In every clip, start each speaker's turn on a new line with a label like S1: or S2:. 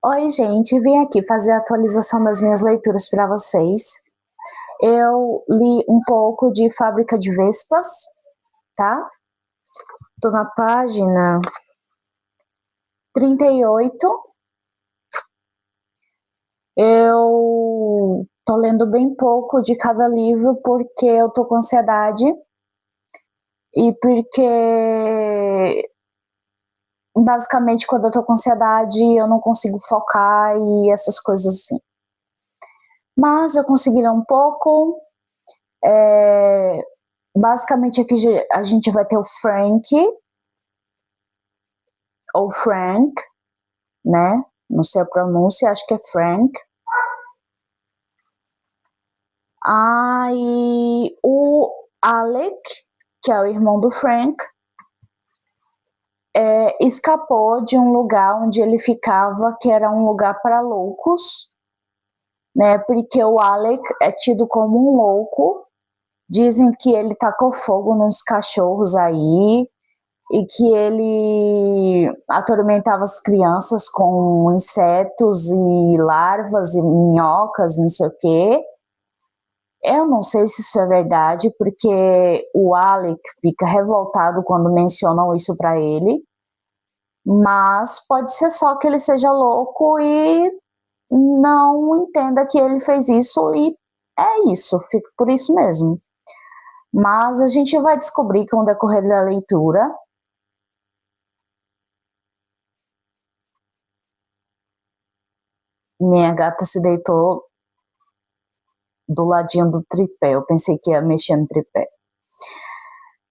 S1: Oi, gente, vim aqui fazer a atualização das minhas leituras para vocês. Eu li um pouco de Fábrica de Vespas, tá? Tô na página 38. Eu tô lendo bem pouco de cada livro porque eu tô com ansiedade e porque basicamente quando eu tô com ansiedade eu não consigo focar e essas coisas assim. Mas eu consegui ler um pouco. Basicamente aqui a gente vai ter o Frank, ou Frank, né? Não sei a pronúncia, acho que é Frank. E o Alec, que é o irmão do Frank, escapou de um lugar onde ele ficava, que era um lugar para loucos, né? Porque o Alec é tido como um louco. Dizem que ele tacou fogo nos cachorros aí e que ele atormentava as crianças com insetos e larvas e minhocas, não sei o quê. Eu não sei se isso é verdade, porque o Alec fica revoltado quando mencionam isso para ele, mas pode ser só que ele seja louco e não entenda que ele fez isso e é isso, fica por isso mesmo. Mas a gente vai descobrir com o decorrer da leitura. Minha gata se deitou do ladinho do tripé. Eu pensei que ia mexer no tripé.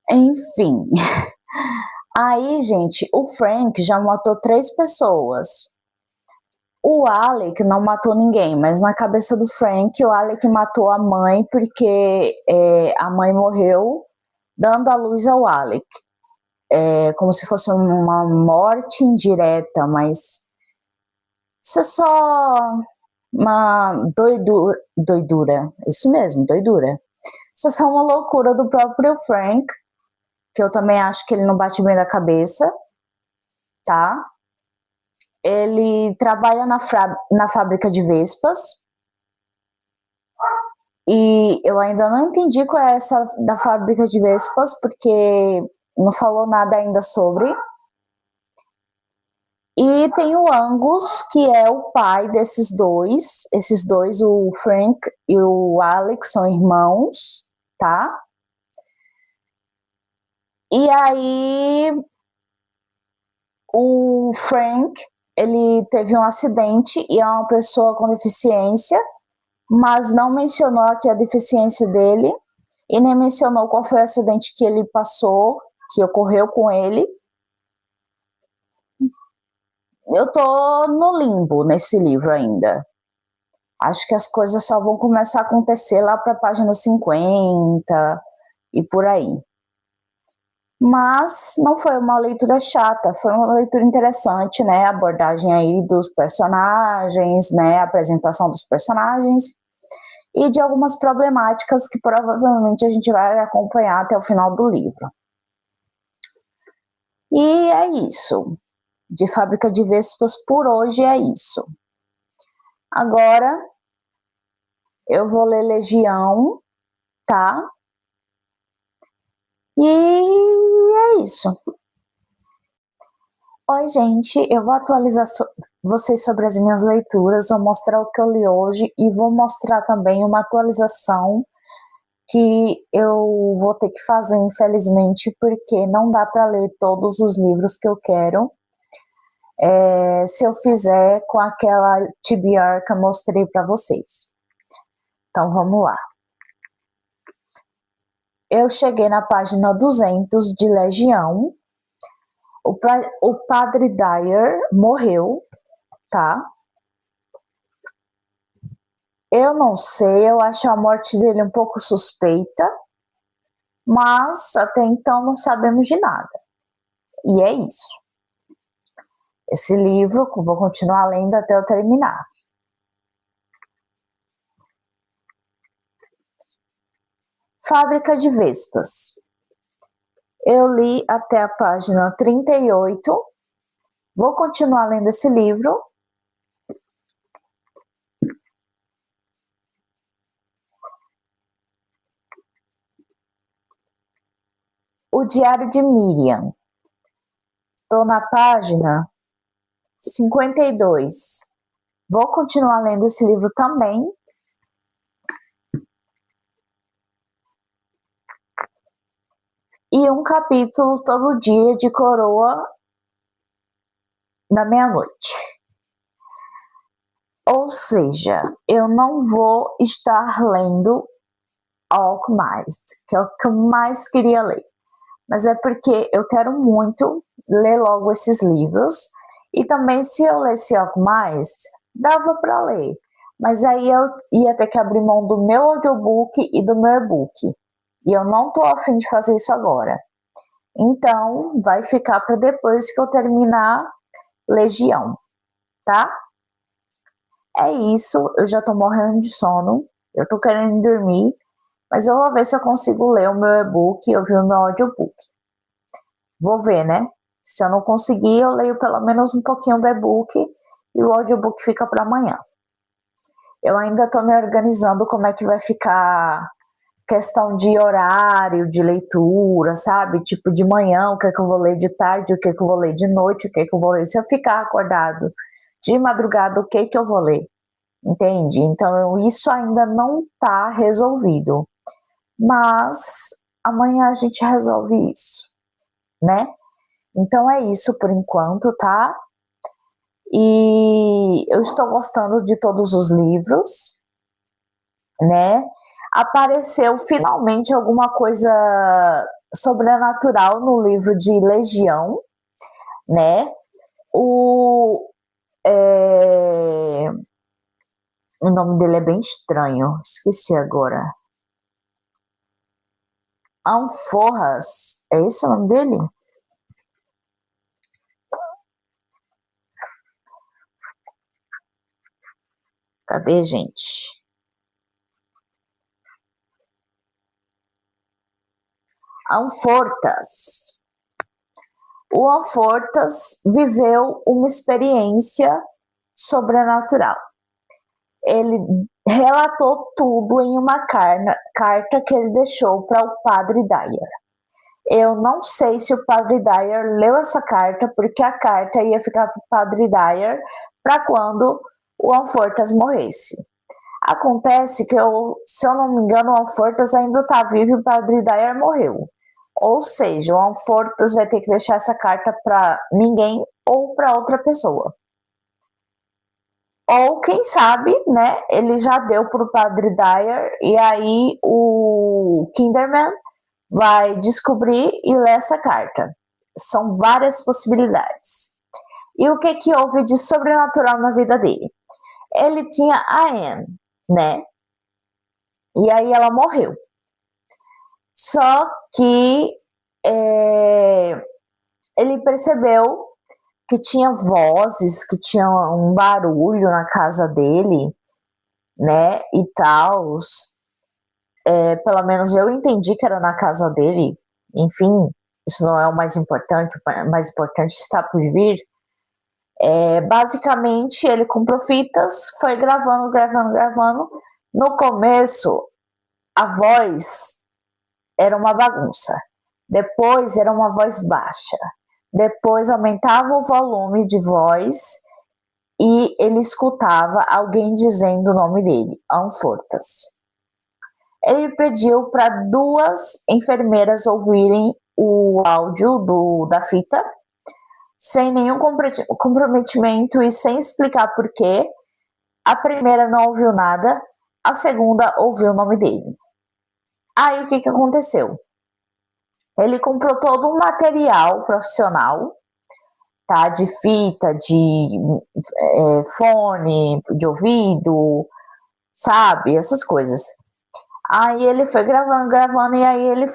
S1: Enfim. Aí, gente, o Frank já matou 3 pessoas. O Alec não matou ninguém, mas na cabeça do Frank, o Alec matou a mãe porque a mãe morreu dando à luz ao Alec. Como se fosse uma morte indireta, mas isso é só uma doidura. Isso mesmo, doidura. Isso é só uma loucura do próprio Frank, que eu também acho que ele não bate bem da cabeça, tá? Ele trabalha na fábrica de vespas e eu ainda não entendi qual é essa da fábrica de vespas, porque não falou nada ainda sobre. E tem o Angus, que é o pai desses dois. Esses dois, o Frank e o Alex, são irmãos, tá? E aí o Frank, ele teve um acidente e é uma pessoa com deficiência, mas não mencionou aqui a deficiência dele e nem mencionou qual foi o acidente que ele passou, que ocorreu com ele. Eu tô no limbo nesse livro ainda. Acho que as coisas só vão começar a acontecer lá para a página 50 e por aí. Mas não foi uma leitura chata, foi uma leitura interessante, né? A abordagem aí dos personagens, né? A apresentação dos personagens e de algumas problemáticas que provavelmente a gente vai acompanhar até o final do livro. E é isso. De Fábrica de Vespas por hoje é isso. Agora eu vou ler Legião, tá? E é isso. Oi, gente, eu vou atualizar vocês sobre as minhas leituras, vou mostrar o que eu li hoje e vou mostrar também uma atualização que eu vou ter que fazer, infelizmente, porque não dá para ler todos os livros que eu quero. Se eu fizer com aquela TBR que eu mostrei para vocês. Então, vamos lá. Eu cheguei na página 200 de Legião. O Padre Dyer morreu, tá? Eu não sei, eu acho a morte dele um pouco suspeita, mas até então não sabemos de nada. E é isso. Esse livro eu vou continuar lendo até eu terminar. Fábrica de Vespas. Eu li até a página 38. Vou continuar lendo esse livro O Diário de Miriam. Estou na página 52. Vou continuar lendo esse livro também. E um capítulo todo dia de coroa da meia-noite. Ou seja, eu não vou estar lendo Alchemist, que é o que eu mais queria ler. Mas é porque eu quero muito ler logo esses livros. E também, se eu lesse Alchemist, dava para ler. Mas aí eu ia ter que abrir mão do meu audiobook e do meu e-book. E eu não tô a fim de fazer isso agora. Então, vai ficar para depois que eu terminar Legião, tá? É isso, eu já tô morrendo de sono, eu tô querendo dormir, mas eu vou ver se eu consigo ler o meu e-book e ouvir o meu audiobook. Vou ver, né? Se eu não conseguir, eu leio pelo menos um pouquinho do e-book e o audiobook fica para amanhã. Eu ainda tô me organizando como é que vai ficar questão de horário, de leitura, sabe? Tipo, de manhã, o que é que eu vou ler de tarde, o que é que eu vou ler de noite, o que é que eu vou ler. Se eu ficar acordado de madrugada, o que é que eu vou ler? Entende? Então, isso ainda não tá resolvido. Mas amanhã a gente resolve isso, né? Então é isso por enquanto, tá? E eu estou gostando de todos os livros, né? Apareceu finalmente alguma coisa sobrenatural no livro de Legião, né? O nome dele é bem estranho, esqueci agora. Anforras, é esse o nome dele? Cadê, gente? Anfortas. O Anfortas viveu uma experiência sobrenatural. Ele relatou tudo em uma carta que ele deixou para o Padre Dyer. Eu não sei se o Padre Dyer leu essa carta, porque a carta ia ficar para o Padre Dyer para quando o Anfortas morresse. Acontece que, se eu não me engano, o Anfortas ainda está vivo e o Padre Dyer morreu. Ou seja, o Anfortas vai ter que deixar essa carta para ninguém ou para outra pessoa. Ou quem sabe, né, ele já deu para o Padre Dyer e aí o Kinderman vai descobrir e ler essa carta. São várias possibilidades. E o que houve de sobrenatural na vida dele? Ele tinha a Anne, né? E aí ela morreu. Só que ele percebeu que tinha vozes, que tinha um barulho na casa dele, né, e tal. Pelo menos eu entendi que era na casa dele. Enfim, isso não é o mais importante. O mais importante está por vir. Basicamente, ele comprou fitas, foi gravando. No começo, a voz era uma bagunça. Depois era uma voz baixa. Depois aumentava o volume de voz e ele escutava alguém dizendo o nome dele, Anfortas. Ele pediu para 2 enfermeiras ouvirem o áudio da fita, sem nenhum comprometimento e sem explicar porquê. A primeira não ouviu nada, a segunda ouviu o nome dele. Aí o que aconteceu? Ele comprou todo um material profissional, tá? De fita, de fone, de ouvido, sabe? Essas coisas. Aí ele foi gravando, e aí ele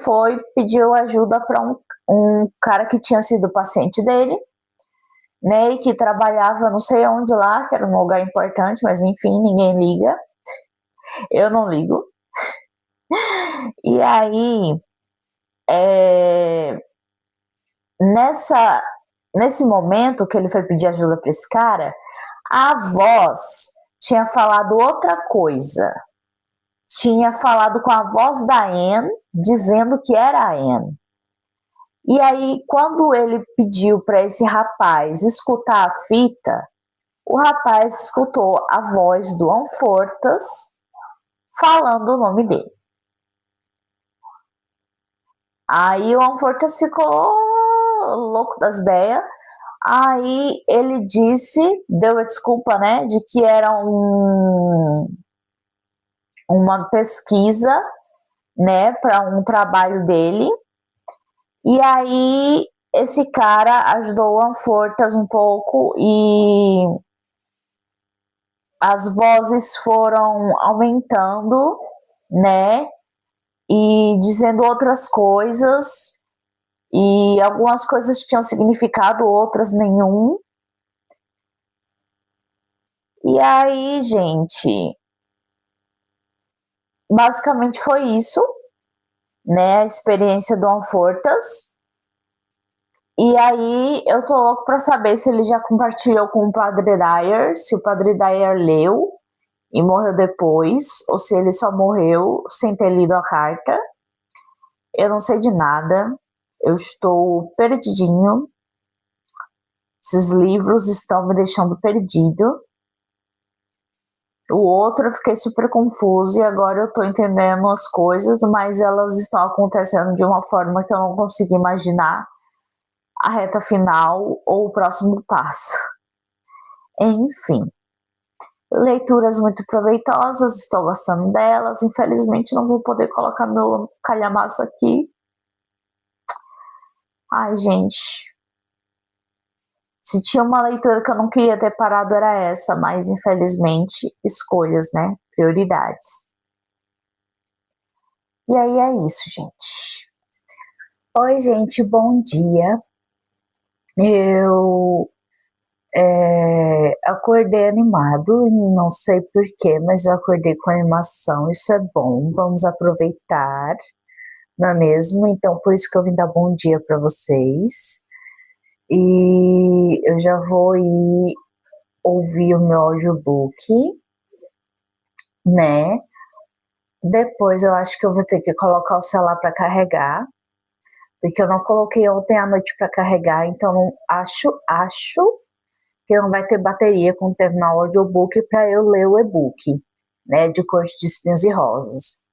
S1: pediu ajuda para um cara que tinha sido paciente dele, né, e que trabalhava não sei onde lá, que era um lugar importante, mas enfim, ninguém liga. Eu não ligo. E aí, nesse momento que ele foi pedir ajuda para esse cara, a voz tinha falado outra coisa. Tinha falado com a voz da Anne, dizendo que era a Anne. E aí, quando ele pediu para esse rapaz escutar a fita, o rapaz escutou a voz do Anfortas falando o nome dele. Aí o Anfortas ficou louco das ideias. Aí ele deu a desculpa, né, de que era uma pesquisa, né, para um trabalho dele. E aí esse cara ajudou o Anfortas um pouco e as vozes foram aumentando, né, e dizendo outras coisas, e algumas coisas tinham significado, outras nenhum. E aí, gente, basicamente foi isso, né, a experiência do Anfortas. E aí eu tô louco pra saber se ele já compartilhou com o Padre Dyer, se o Padre Dyer leu e morreu depois, ou se ele só morreu sem ter lido a carta. Eu não sei de nada, eu estou perdidinho, esses livros estão me deixando perdido. O outro eu fiquei super confuso e agora eu tô entendendo as coisas, mas elas estão acontecendo de uma forma que eu não consigo imaginar a reta final ou o próximo passo. Enfim, leituras muito proveitosas, estou gostando delas. Infelizmente não vou poder colocar meu calhamaço aqui. Ai, gente, se tinha uma leitura que eu não queria ter parado era essa, mas infelizmente escolhas, né? Prioridades. E aí é isso, gente. Oi, gente, bom dia. Eu acordei animado, não sei porquê, mas eu acordei com animação, isso é bom, vamos aproveitar, não é mesmo? Então, por isso que eu vim dar bom dia para vocês. E eu já vou ir ouvir o meu audiobook, né? Depois eu acho que eu vou ter que colocar o celular para carregar, porque eu não coloquei ontem à noite para carregar, então acho que não vai ter bateria quando terminar o audiobook para eu ler o e-book, né, de Corte de Espinhos e Rosas.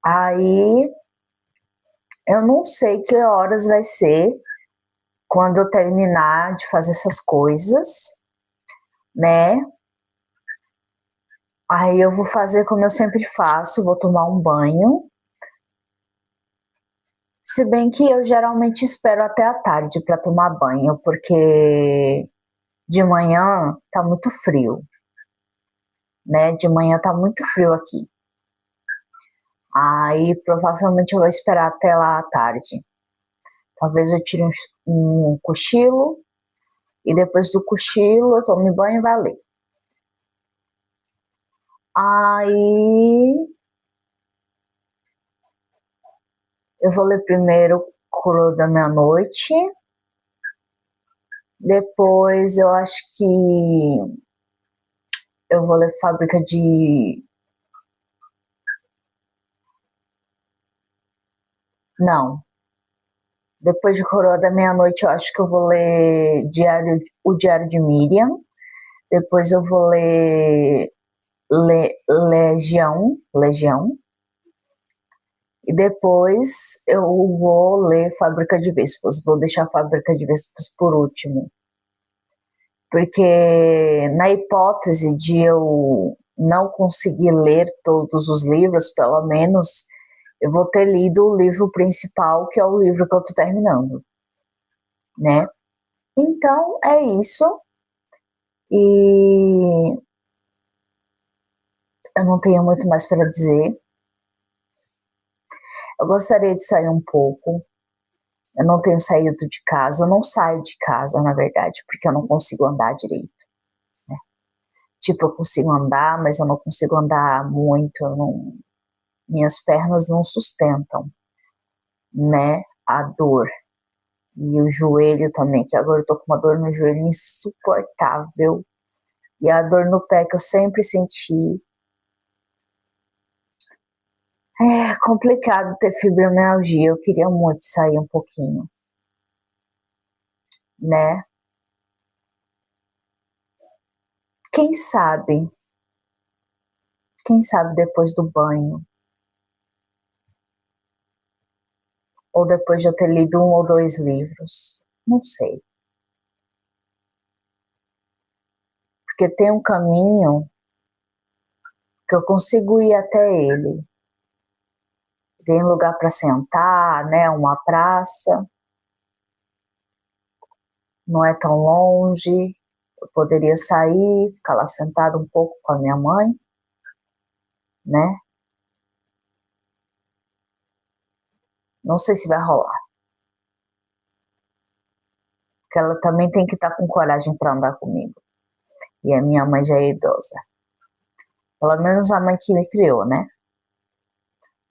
S1: Aí eu não sei que horas vai ser quando eu terminar de fazer essas coisas, né? Aí eu vou fazer como eu sempre faço, vou tomar um banho. Se bem que eu geralmente espero até a tarde para tomar banho, porque de manhã tá muito frio, né? De manhã tá muito frio aqui. Aí provavelmente eu vou esperar até lá à tarde. Talvez eu tire um cochilo e depois do cochilo eu tome banho e vá ler. Aí eu vou ler primeiro Coroa da Meia-Noite. Depois eu acho que eu vou ler Fábrica de... Não. Depois de Coroa da Meia-Noite eu acho que eu vou ler o Diário de Miriam. Depois eu vou ler Legião. E depois eu vou ler Fábrica de Vespas. Vou deixar Fábrica de Vespas por último. Porque na hipótese de eu não conseguir ler todos os livros, pelo menos eu vou ter lido o livro principal, que é o livro que eu tô terminando, né? Então é isso. E eu não tenho muito mais para dizer. Eu gostaria de sair um pouco. Eu não tenho saído de casa, eu não saio de casa, na verdade, porque eu não consigo andar direito, né? Tipo, eu consigo andar, mas eu não consigo andar muito, minhas pernas não sustentam, né, a dor. E o joelho também, que agora eu tô com uma dor no joelho insuportável. E a dor no pé que eu sempre senti. É complicado ter fibromialgia. Eu queria muito sair um pouquinho, né? Quem sabe? Quem sabe depois do banho? Ou depois de eu ter lido 1 ou 2 livros? Não sei. Porque tem um caminho que eu consigo ir até ele. Tem lugar para sentar, né? Uma praça. Não é tão longe. Eu poderia sair, ficar lá sentado um pouco com a minha mãe, né? Não sei se vai rolar. Porque ela também tem que estar com coragem para andar comigo. E a minha mãe já é idosa. Pelo menos a mãe que me criou, né?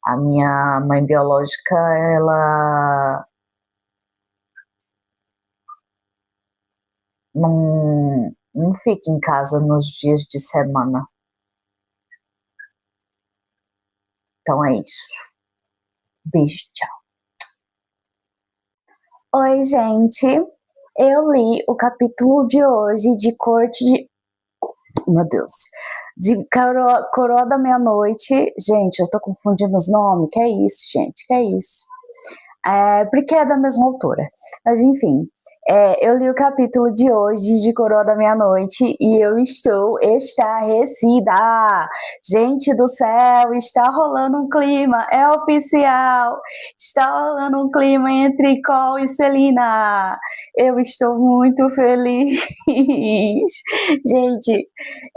S1: A minha mãe biológica, ela não fica em casa nos dias de semana. Então é isso. Beijo, tchau. Oi, gente. Eu li o capítulo de hoje de Corte de... Meu Deus. De Coroa da Meia-Noite. Gente, eu tô confundindo os nomes. Que é isso, gente? Que é isso? Porque é da mesma autora. Mas enfim, eu li o capítulo de hoje de Coroa da Meia-Noite e eu estou estarrecida. Gente do céu, está rolando um clima, é oficial. Está rolando um clima entre Cole e Celina. Eu estou muito feliz. Gente,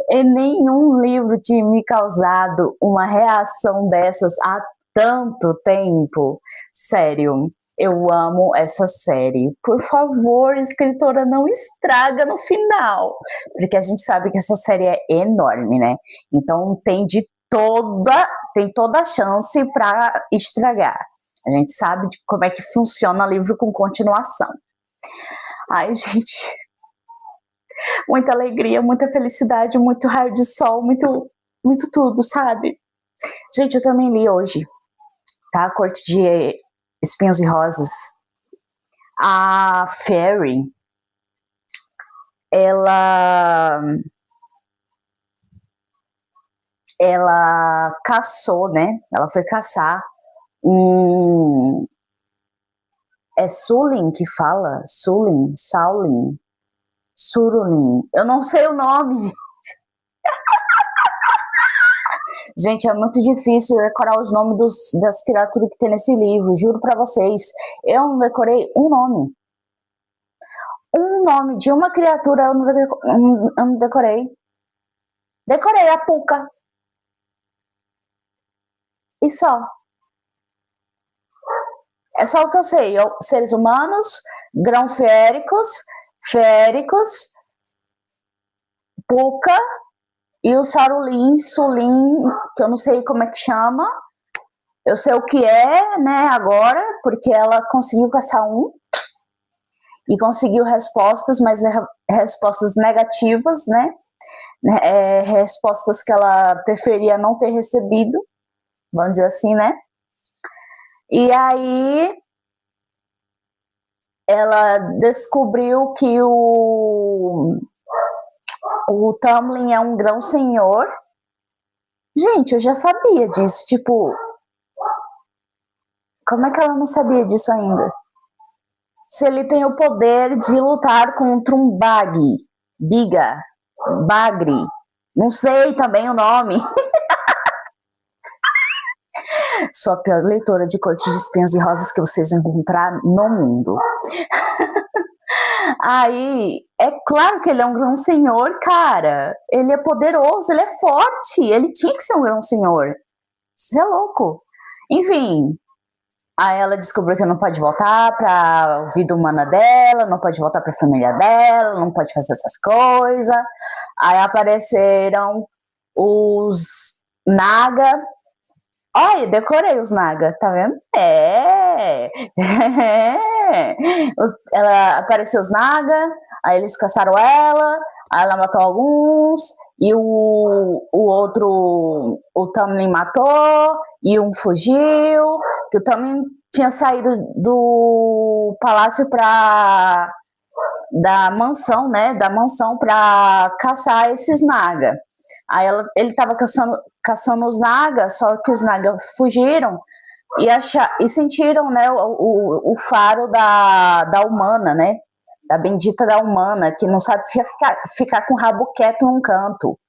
S1: nenhum livro tinha me causado uma reação dessas há tanto tempo. Sério, eu amo essa série. Por favor, escritora, não estraga no final. Porque a gente sabe que essa série é enorme, né? Então tem toda a chance para estragar. A gente sabe de como é que funciona livro com continuação. Ai, gente, muita alegria, muita felicidade, muito raio de sol, muito tudo, sabe? Gente, eu também li hoje, tá? A Corte de Espinhos e Rosas. A Fairy, ela caçou, né? Ela foi caçar é Sulin que fala? Sulin, Saulin, Surulin. Eu não sei o nome, gente. Gente, é muito difícil decorar os nomes das criaturas que tem nesse livro, juro pra vocês. Eu não decorei um nome. Um nome de uma criatura eu não decorei. Decorei a Puca. E só. É só o que eu sei. Seres humanos, grão féricos, Puca e o Sarulin, Sulin, que eu não sei como é que chama. Eu sei o que é, né, agora, porque ela conseguiu caçar um e conseguiu respostas, mas respostas negativas, né? Respostas que ela preferia não ter recebido, vamos dizer assim, né? E aí ela descobriu que o Tamlin é um grão senhor. Gente, eu já sabia disso, tipo, como é que ela não sabia disso ainda? Se ele tem o poder de lutar contra um Bagre, não sei também o nome. Sou a pior leitora de Corte de Espinhos e Rosas que vocês vão encontrar no mundo. Aí, é claro que ele é um grão senhor, cara. Ele é poderoso, ele é forte. Ele tinha que ser um grão senhor. Isso é louco. Enfim, aí ela descobriu que não pode voltar para a vida humana dela, não pode voltar para a família dela, não pode fazer essas coisas. Aí apareceram os Naga. Olha, decorei os Naga, tá vendo? Ela apareceu os Naga, aí eles caçaram ela, Aí ela matou alguns, e o outro, o Tamlin matou, e um fugiu, que o Tamlin tinha saído do palácio para da mansão, né? Da mansão para caçar esses Naga. Aí ele estava caçando os Naga, só que os Naga fugiram e sentiram, né, o faro da humana, né? Da bendita da humana, que não sabe ficar com o rabo quieto num canto,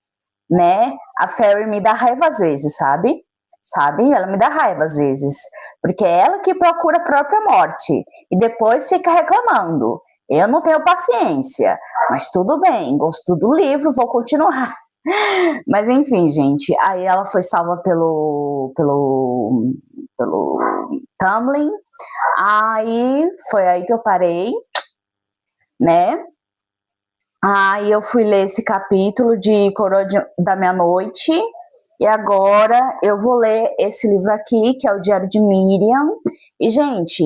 S1: né? A Fairy me dá raiva às vezes, sabe? Sabe? Ela me dá raiva às vezes, porque é ela que procura a própria morte e depois fica reclamando. Eu não tenho paciência, mas tudo bem, gostou do livro, vou continuar. Mas enfim, gente, aí ela foi salva pelo Tamlin, aí foi aí que eu parei, né? Aí eu fui ler esse capítulo de Coroa da Meia-Noite, e agora eu vou ler esse livro aqui, que é o Diário de Miriam. E, gente,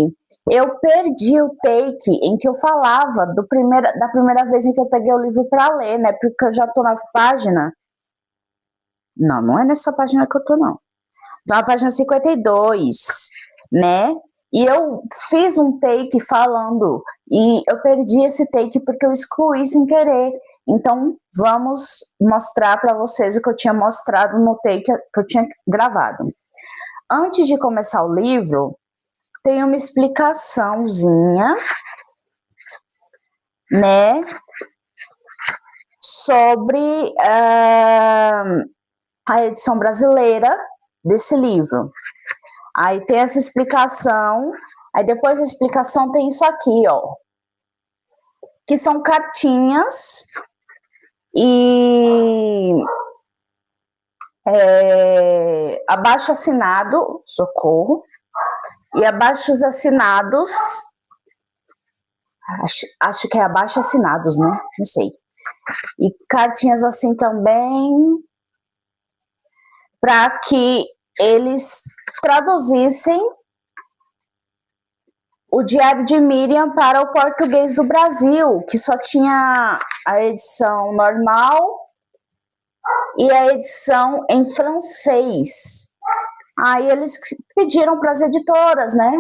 S1: eu perdi o take em que eu falava da primeira vez em que eu peguei o livro para ler, né? Porque eu já tô na página. Não é nessa página que eu tô, não. Tô na página 52, né? E eu fiz um take falando, e eu perdi esse take porque eu excluí sem querer. Então, vamos mostrar para vocês o que eu tinha mostrado no take que eu tinha gravado. Antes de começar o livro, tem uma explicaçãozinha, né, sobre a edição brasileira desse livro. Aí tem essa explicação, aí depois da explicação tem isso aqui, ó, que são cartinhas e abaixo assinado, socorro, e abaixo assinados, acho que é abaixo assinados, né? Não sei. E cartinhas assim também, para que eles traduzissem o Diário de Miriam para o português do Brasil, que só tinha a edição normal e a edição em francês. Aí eles pediram para as editoras, né,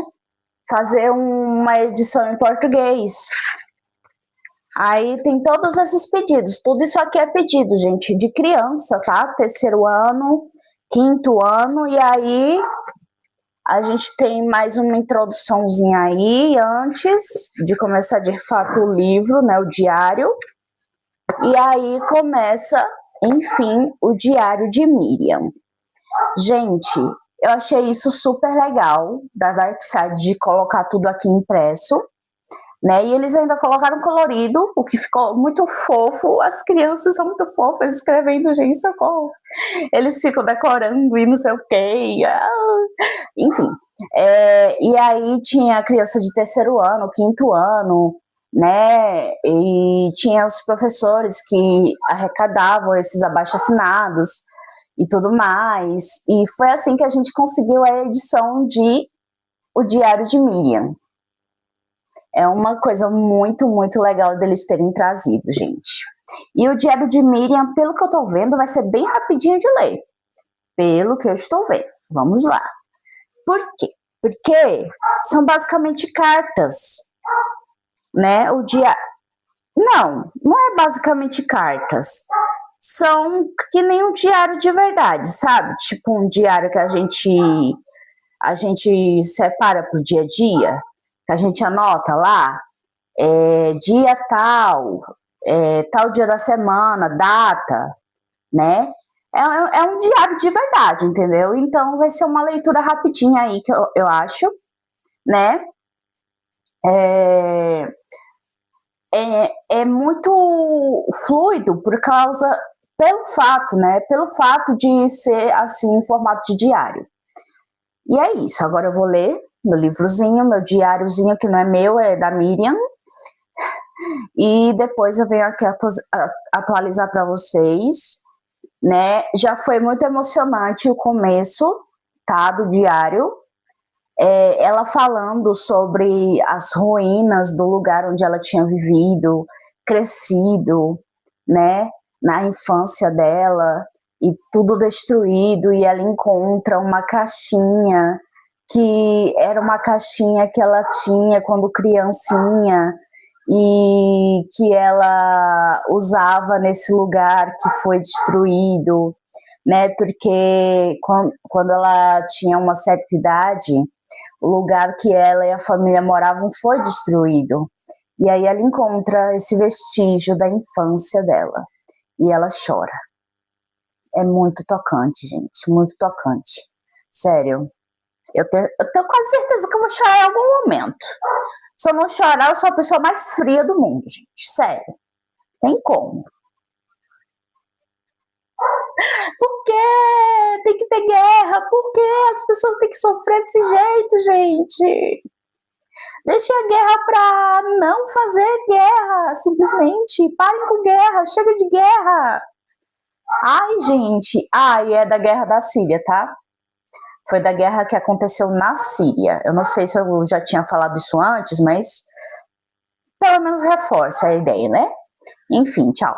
S1: fazer uma edição em português. Aí tem todos esses pedidos. Tudo isso aqui é pedido, gente, de criança, tá? 3º ano, 5º ano, e aí a gente tem mais uma introduçãozinha aí antes de começar de fato o livro, né, o diário. E aí começa, enfim, o Diário de Miriam. Gente, eu achei isso super legal da Darkside de colocar tudo aqui impresso, né? E eles ainda colocaram colorido, o que ficou muito fofo. As crianças são muito fofas escrevendo, gente, socorro. Eles ficam decorando e não sei o quê. Enfim. E aí tinha a criança de 3º ano, 5º ano, né? E tinha os professores que arrecadavam esses abaixo-assinados e tudo mais. E foi assim que a gente conseguiu a edição de O Diário de Miriam. É uma coisa muito, muito legal deles terem trazido, gente. E o Diário de Miriam, pelo que eu tô vendo, vai ser bem rapidinho de ler. Pelo que eu estou vendo. Vamos lá. Por quê? Porque são basicamente cartas, né? Não é basicamente cartas. São que nem um diário de verdade, sabe? Tipo um diário que a gente separa pro dia a dia, que a gente anota lá, dia tal, tal dia da semana, data, né? É um diário de verdade, entendeu? Então vai ser uma leitura rapidinha aí, que eu acho, né? É muito fluido pelo fato, né? Pelo fato de ser assim em formato de diário. E é isso. Agora eu vou ler meu livrozinho, meu diáriozinho, que não é meu, é da Miriam. E depois eu venho aqui atualizar para vocês, né? Já foi muito emocionante o começo, tá? Do diário. Ela falando sobre as ruínas do lugar onde ela tinha vivido, crescido, né, na infância dela, e tudo destruído, e ela encontra uma caixinha, que era uma caixinha que ela tinha quando criancinha, e que ela usava nesse lugar que foi destruído, né, porque quando ela tinha uma certa idade, o lugar que ela e a família moravam foi destruído. E aí ela encontra esse vestígio da infância dela. E ela chora. É muito tocante, gente. Muito tocante. Sério. Eu tenho quase certeza que eu vou chorar em algum momento. Se eu não chorar, eu sou a pessoa mais fria do mundo, gente. Sério. Tem como. Por quê? Tem que ter guerra. Por quê? As pessoas têm que sofrer desse jeito, gente. Deixe a guerra para não fazer guerra, simplesmente. Parem com guerra, chega de guerra. Ai, gente. E é da guerra da Síria, tá? Foi da guerra que aconteceu na Síria. Eu não sei se eu já tinha falado isso antes, mas pelo menos reforça a ideia, né? Enfim, tchau.